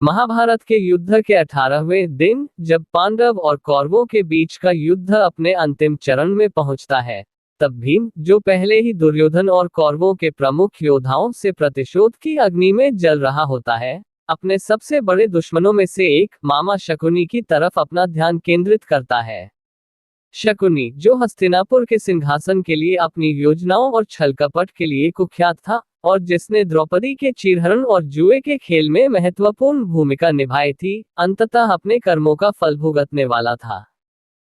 महाभारत के युद्ध के 18वें दिन जब पांडव और कौरवों के बीच का युद्ध अपने अंतिम चरण में पहुंचता है, तब भीम, जो पहले ही दुर्योधन और कौरवों के प्रमुख योद्धाओं से प्रतिशोध की अग्नि में जल रहा होता है, अपने सबसे बड़े दुश्मनों में से एक मामा शकुनी की तरफ अपना ध्यान केंद्रित करता है। शकुनी, जो हस्तिनापुर के सिंहासन के लिए अपनी योजनाओं और छल कपट के लिए कुख्यात था, और जिसने द्रौपदी के चीरहरण और जुए के खेल में महत्वपूर्ण भूमिका निभाई थी, अंततः अपने कर्मों का फल भुगतने वाला था।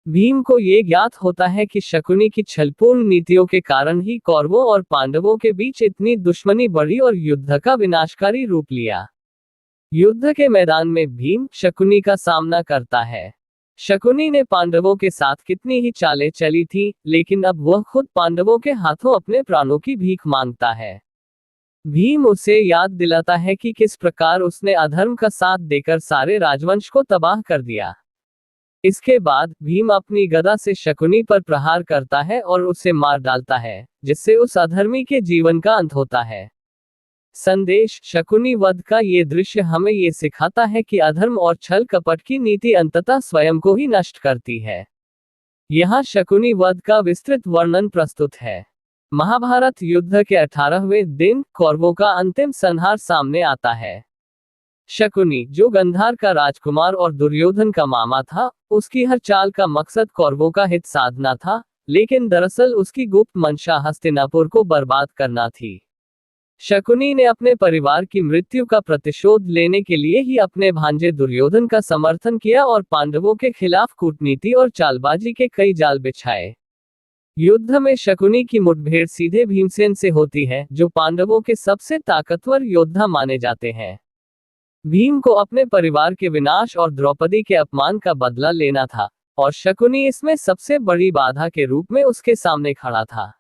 भीम को ये ज्ञात होता है कि शकुनी की छलपूर्ण नीतियों के कारण ही कौरवों और पांडवों के बीच इतनी दुश्मनी बढ़ी और युद्ध का विनाशकारी रूप लिया। युद्ध के मैदान में भीम शकुनी का सामना करता है। शकुनी ने पांडवों के साथ कितनी ही चालें चली थी, लेकिन अब वह खुद पांडवों के हाथों अपने प्राणों की भीख मांगता है। भीम उसे याद दिलाता है कि किस प्रकार उसने अधर्म का साथ देकर सारे राजवंश को तबाह कर दिया। इसके बाद भीम अपनी गदा से शकुनी पर प्रहार करता है और उसे मार डालता है, जिससे उस अधर्मी के जीवन का अंत होता है। संदेश: शकुनी वध का ये दृश्य हमें ये सिखाता है कि अधर्म और छल कपट की नीति अंततः स्वयं को ही नष्ट करती है। यहाँ शकुनी वध का विस्तृत वर्णन प्रस्तुत है। महाभारत युद्ध के 18वें दिन कौरवों का अंतिम संहार सामने आता है। शकुनी, जो गंधार का राजकुमार और दुर्योधन का मामा था, उसकी हर चाल का मकसद कौरवों का हित साधना था, लेकिन दरअसल उसकी गुप्त मंशा हस्तिनापुर को बर्बाद करना थी। शकुनी ने अपने परिवार की मृत्यु का प्रतिशोध लेने के लिए ही अपने भांजे दुर्योधन का समर्थन किया और पांडवों के खिलाफ कूटनीति और चालबाजी के कई जाल बिछाए। युद्ध में शकुनी की मुठभेड़ सीधे भीमसेन से होती है, जो पांडवों के सबसे ताकतवर योद्धा माने जाते हैं। भीम को अपने परिवार के विनाश और द्रौपदी के अपमान का बदला लेना था, और शकुनी इसमें सबसे बड़ी बाधा के रूप में उसके सामने खड़ा था।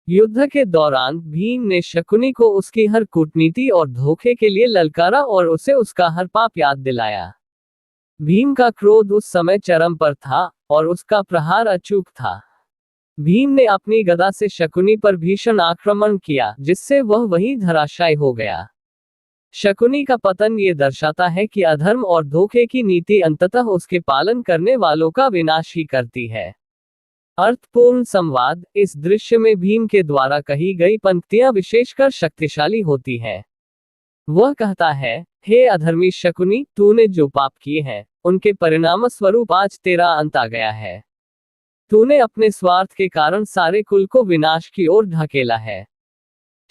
युद्ध के दौरान भीम ने शकुनी को उसकी हर कूटनीति और धोखे के लिए ललकारा और उसे उसका हर पाप याद दिलाया। भीम का क्रोध उस समय चरम पर था, और उसका प्रहार अचूक था। भीम ने अपनी गदा से शकुनी पर भीषण आक्रमण किया, जिससे वह वहीं धराशायी हो गया। शकुनी का पतन ये दर्शाता है कि अधर्म और धोखे की नीति अंततः उसके पालन करने वालों का विनाश ही करती है। अर्थपूर्ण संवाद: इस दृश्य में भीम के द्वारा कही गई पंक्तियां विशेषकर शक्तिशाली होती हैं। वह कहता है, हे अधर्मी शकुनी, तूने जो पाप किए हैं, उनके परिणाम स्वरूप आज तेरा अंत आ गया है। तूने अपने स्वार्थ के कारण सारे कुल को विनाश की ओर ढकेला है।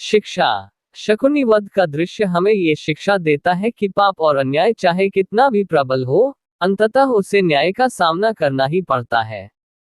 शिक्षा: शकुनी वध का दृश्य हमें ये शिक्षा देता है कि पाप और अन्याय चाहे कितना भी प्रबल हो, अंततः उसे न्याय का सामना करना ही पड़ता है।